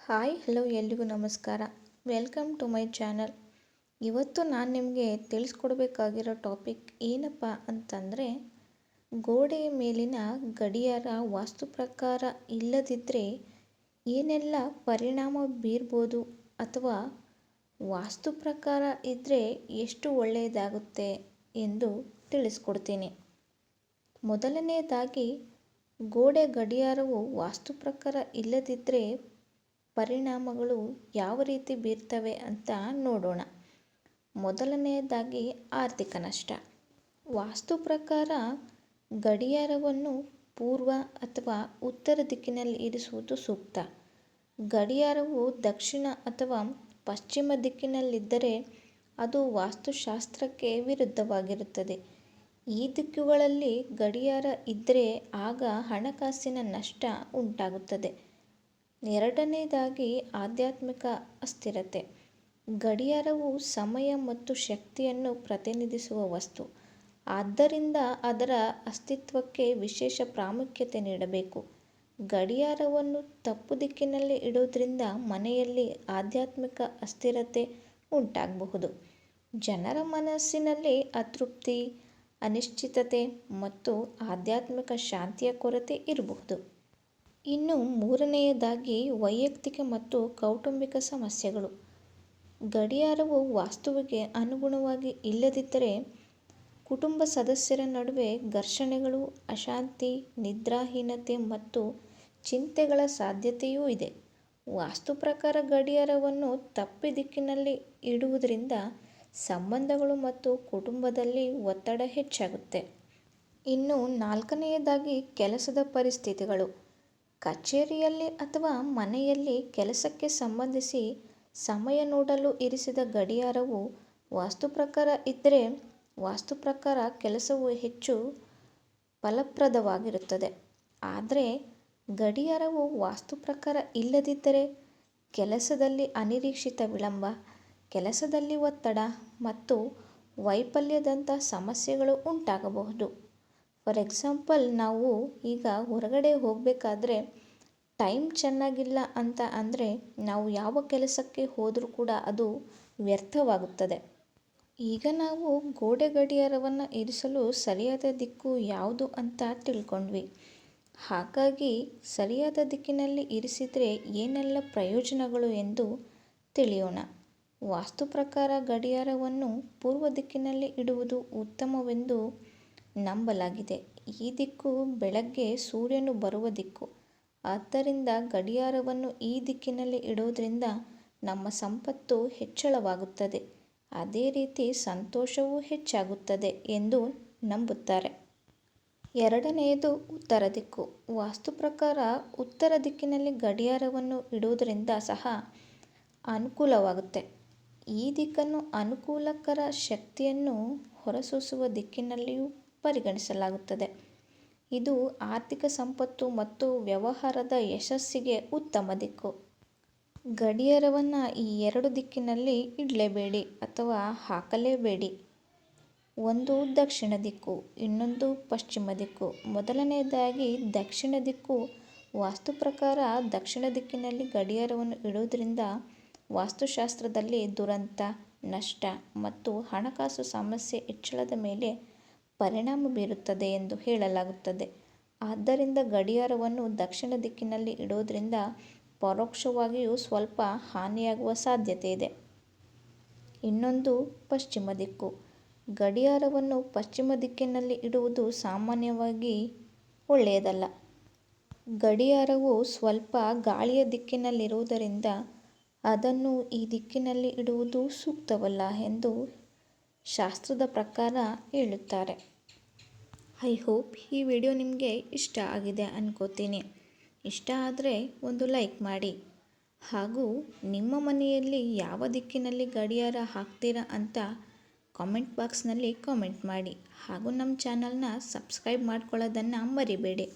Hi hello ಎಲ್ರಿಗೂ ನಮಸ್ಕಾರ. Welcome to my channel. ಇವತ್ತು ನಾನು ನಿಮಗೆ ತಿಳಿಸ್ಕೊಡ್ಬೇಕಾಗಿರೋ ಟಾಪಿಕ್ ಏನಪ್ಪ ಅಂತಂದರೆ, ಗೋಡೆಯ ಮೇಲಿನ ಗಡಿಯಾರ ವಾಸ್ತು ಪ್ರಕಾರ ಇಲ್ಲದಿದ್ದರೆ ಏನೆಲ್ಲ ಪರಿಣಾಮ ಬೀರ್ಬೋದು, ಅಥವಾ ವಾಸ್ತು ಪ್ರಕಾರ ಇದ್ದರೆ ಎಷ್ಟು ಒಳ್ಳೆಯದಾಗುತ್ತೆ ಎಂದು ತಿಳಿಸ್ಕೊಡ್ತೀನಿ. ಮೊದಲನೆಯದಾಗಿ, ಗೋಡೆ ಗಡಿಯಾರವು ವಾಸ್ತು ಪ್ರಕಾರ ಇಲ್ಲದಿದ್ದರೆ ಪರಿಣಾಮಗಳು ಯಾವ ರೀತಿ ಬೀರ್ತವೆ ಅಂತ ನೋಡೋಣ. ಮೊದಲನೆಯದಾಗಿ, ಆರ್ಥಿಕ ನಷ್ಟ. ವಾಸ್ತು ಪ್ರಕಾರ ಗಡಿಯಾರವನ್ನು ಪೂರ್ವ ಅಥವಾ ಉತ್ತರ ದಿಕ್ಕಿನಲ್ಲಿ ಇರಿಸುವುದು ಸೂಕ್ತ. ಗಡಿಯಾರವು ದಕ್ಷಿಣ ಅಥವಾ ಪಶ್ಚಿಮ ದಿಕ್ಕಿನಲ್ಲಿದ್ದರೆ ಅದು ವಾಸ್ತುಶಾಸ್ತ್ರಕ್ಕೆ ವಿರುದ್ಧವಾಗಿರುತ್ತದೆ. ಈ ದಿಕ್ಕುಗಳಲ್ಲಿ ಗಡಿಯಾರ ಇದ್ದರೆ ಆಗ ಹಣಕಾಸಿನ ನಷ್ಟ ಉಂಟಾಗುತ್ತದೆ. ಎರಡನೆಯದಾಗಿ, ಆಧ್ಯಾತ್ಮಿಕ ಅಸ್ಥಿರತೆ. ಗಡಿಯಾರವು ಸಮಯ ಮತ್ತು ಶಕ್ತಿಯನ್ನು ಪ್ರತಿನಿಧಿಸುವ ವಸ್ತು. ಆದ್ದರಿಂದ ಅದರ ಅಸ್ತಿತ್ವಕ್ಕೆ ವಿಶೇಷ ಪ್ರಾಮುಖ್ಯತೆ ನೀಡಬೇಕು. ಗಡಿಯಾರವನ್ನು ತಪ್ಪು ದಿಕ್ಕಿನಲ್ಲಿ ಇಡುವುದರಿಂದ ಮನೆಯಲ್ಲಿ ಆಧ್ಯಾತ್ಮಿಕ ಅಸ್ಥಿರತೆ ಉಂಟಾಗಬಹುದು. ಜನರ ಮನಸ್ಸಿನಲ್ಲಿ ಅತೃಪ್ತಿ, ಅನಿಶ್ಚಿತತೆ ಮತ್ತು ಆಧ್ಯಾತ್ಮಿಕ ಶಾಂತಿಯ ಕೊರತೆ ಇರಬಹುದು. ಇನ್ನು ಮೂರನೆಯದಾಗಿ, ವೈಯಕ್ತಿಕ ಮತ್ತು ಕೌಟುಂಬಿಕ ಸಮಸ್ಯೆಗಳು. ಗಡಿಯಾರವು ವಾಸ್ತುವಿಗೆ ಅನುಗುಣವಾಗಿ ಇಲ್ಲದಿದ್ದರೆ ಕುಟುಂಬ ಸದಸ್ಯರ ನಡುವೆ ಘರ್ಷಣೆಗಳು, ಅಶಾಂತಿ, ನಿದ್ರಾಹೀನತೆ ಮತ್ತು ಚಿಂತೆಗಳ ಸಾಧ್ಯತೆಯೂ ಇದೆ. ವಾಸ್ತು ಪ್ರಕಾರ ಗಡಿಯಾರವನ್ನು ತಪ್ಪು ದಿಕ್ಕಿನಲ್ಲಿ ಇಡುವುದರಿಂದ ಸಂಬಂಧಗಳು ಮತ್ತು ಕುಟುಂಬದಲ್ಲಿ ಒತ್ತಡ ಹೆಚ್ಚಾಗುತ್ತೆ. ಇನ್ನು ನಾಲ್ಕನೆಯದಾಗಿ, ಕೆಲಸದ ಪರಿಸ್ಥಿತಿಗಳು. ಕಚೇರಿಯಲ್ಲಿ ಅಥವಾ ಮನೆಯಲ್ಲಿ ಕೆಲಸಕ್ಕೆ ಸಂಬಂಧಿಸಿ ಸಮಯ ನೋಡಲು ಇರಿಸಿದ ಗಡಿಯಾರವು ವಾಸ್ತು ಪ್ರಕಾರ ಇದ್ದರೆ ವಾಸ್ತು ಪ್ರಕಾರ ಕೆಲಸವು ಹೆಚ್ಚು ಫಲಪ್ರದವಾಗಿರುತ್ತದೆ. ಆದರೆ ಗಡಿಯಾರವು ವಾಸ್ತು ಪ್ರಕಾರ ಇಲ್ಲದಿದ್ದರೆ ಕೆಲಸದಲ್ಲಿ ಅನಿರೀಕ್ಷಿತ ವಿಳಂಬ, ಕೆಲಸದಲ್ಲಿ ಒತ್ತಡ ಮತ್ತು ವೈಫಲ್ಯದಂಥ ಸಮಸ್ಯೆಗಳು ಉಂಟಾಗಬಹುದು. ಫಾರ್ ಎಕ್ಸಾಂಪಲ್, ನಾವು ಈಗ ಹೊರಗಡೆ ಹೋಗಬೇಕಾದ್ರೆ ಟೈಮ್ ಚೆನ್ನಾಗಿಲ್ಲ ಅಂತ ಅಂದರೆ ನಾವು ಯಾವ ಕೆಲಸಕ್ಕೆ ಹೋದರೂ ಕೂಡ ಅದು ವ್ಯರ್ಥವಾಗುತ್ತದೆ. ಈಗ ನಾವು ಗೋಡೆ ಗಡಿಯಾರವನ್ನು ಇರಿಸಲು ಸರಿಯಾದ ದಿಕ್ಕು ಯಾವುದು ಅಂತ ತಿಳ್ಕೊಂಡ್ವಿ. ಹಾಗಾಗಿ ಸರಿಯಾದ ದಿಕ್ಕಿನಲ್ಲಿ ಇರಿಸಿದರೆ ಏನೆಲ್ಲ ಪ್ರಯೋಜನಗಳು ಎಂದು ತಿಳಿಯೋಣ. ವಾಸ್ತು ಪ್ರಕಾರ ಗಡಿಯಾರವನ್ನು ಪೂರ್ವ ದಿಕ್ಕಿನಲ್ಲಿ ಇಡುವುದು ಉತ್ತಮವೆಂದು ನಂಬಲಾಗಿದೆ. ಈ ದಿಕ್ಕು ಬೆಳಗ್ಗೆ ಸೂರ್ಯನು ಬರುವ ದಿಕ್ಕು. ಆದ್ದರಿಂದ ಗಡಿಯಾರವನ್ನು ಈ ದಿಕ್ಕಿನಲ್ಲಿ ಇಡುವುದರಿಂದ ನಮ್ಮ ಸಂಪತ್ತು ಹೆಚ್ಚಳವಾಗುತ್ತದೆ, ಅದೇ ರೀತಿ ಸಂತೋಷವೂ ಹೆಚ್ಚಾಗುತ್ತದೆ ಎಂದು ನಂಬುತ್ತಾರೆ. ಎರಡನೆಯದು, ಉತ್ತರ ದಿಕ್ಕು. ವಾಸ್ತು ಪ್ರಕಾರ ಉತ್ತರ ದಿಕ್ಕಿನಲ್ಲಿ ಗಡಿಯಾರವನ್ನು ಇಡುವುದರಿಂದ ಸಹ ಅನುಕೂಲವಾಗುತ್ತೆ. ಈ ದಿಕ್ಕನ್ನು ಅನುಕೂಲಕರ ಶಕ್ತಿಯನ್ನು ಹೊರಸೂಸುವ ದಿಕ್ಕಿನಲ್ಲಿಯೂ ಪರಿಗಣಿಸಲಾಗುತ್ತದೆ. ಇದು ಆರ್ಥಿಕ ಸಂಪತ್ತು ಮತ್ತು ವ್ಯವಹಾರದ ಯಶಸ್ಸಿಗೆ ಉತ್ತಮ ದಿಕ್ಕು. ಗಡಿಯಾರವನ್ನು ಈ ಎರಡು ದಿಕ್ಕಿನಲ್ಲಿ ಇಡಲೇಬೇಡಿ ಅಥವಾ ಹಾಕಲೇಬೇಡಿ. ಒಂದು ದಕ್ಷಿಣ ದಿಕ್ಕು, ಇನ್ನೊಂದು ಪಶ್ಚಿಮ ದಿಕ್ಕು. ಮೊದಲನೆಯದಾಗಿ, ದಕ್ಷಿಣ ದಿಕ್ಕು. ವಾಸ್ತು ಪ್ರಕಾರ ದಕ್ಷಿಣ ದಿಕ್ಕಿನಲ್ಲಿ ಗಡಿಯಾರವನ್ನು ಇಡುವುದರಿಂದ ವಾಸ್ತುಶಾಸ್ತ್ರದಲ್ಲಿ ದುರಂತ, ನಷ್ಟ ಮತ್ತು ಹಣಕಾಸು ಸಮಸ್ಯೆ ಹೆಚ್ಚಳದ ಮೇಲೆ ಪರಿಣಾಮ ಬೀರುತ್ತದೆ ಎಂದು ಹೇಳಲಾಗುತ್ತದೆ. ಆದ್ದರಿಂದ ಗಡಿಯಾರವನ್ನು ದಕ್ಷಿಣ ದಿಕ್ಕಿನಲ್ಲಿ ಇಡುವುದರಿಂದ ಪರೋಕ್ಷವಾಗಿಯೂ ಸ್ವಲ್ಪ ಹಾನಿಯಾಗುವ ಸಾಧ್ಯತೆ ಇದೆ. ಇನ್ನೊಂದು ಪಶ್ಚಿಮ ದಿಕ್ಕು. ಗಡಿಯಾರವನ್ನು ಪಶ್ಚಿಮ ದಿಕ್ಕಿನಲ್ಲಿ ಇಡುವುದು ಸಾಮಾನ್ಯವಾಗಿ ಒಳ್ಳೆಯದಲ್ಲ. ಗಡಿಯಾರವು ಸ್ವಲ್ಪ ಗಾಳಿಯ ದಿಕ್ಕಿನಲ್ಲಿರುವುದರಿಂದ ಅದನ್ನು ಈ ದಿಕ್ಕಿನಲ್ಲಿ ಇಡುವುದು ಸೂಕ್ತವಲ್ಲ ಎಂದು ಶಾಸ್ತ್ರದ ಪ್ರಕಾರ ಹೇಳುತ್ತಾರೆ. ಐ ಹೋಪ್ ಈ ವಿಡಿಯೋ ನಿಮಗೆ ಇಷ್ಟ ಆಗಿದೆ ಅನ್ಕೋತೀನಿ. ಇಷ್ಟ ಆದರೆ ಒಂದು ಲೈಕ್ ಮಾಡಿ, ಹಾಗೂ ನಿಮ್ಮ ಮನೆಯಲ್ಲಿ ಯಾವ ದಿಕ್ಕಿನಲ್ಲಿ ಗಡಿಯಾರ ಹಾಕ್ತೀರಾ ಅಂತ ಕಾಮೆಂಟ್ ಬಾಕ್ಸ್ನಲ್ಲಿ ಕಾಮೆಂಟ್ ಮಾಡಿ, ಹಾಗೂ ನಮ್ಮ ಚಾನಲ್ನ ಸಬ್ಸ್ಕ್ರೈಬ್ ಮಾಡ್ಕೊಳ್ಳೋದನ್ನು ಮರಿಬೇಡಿ.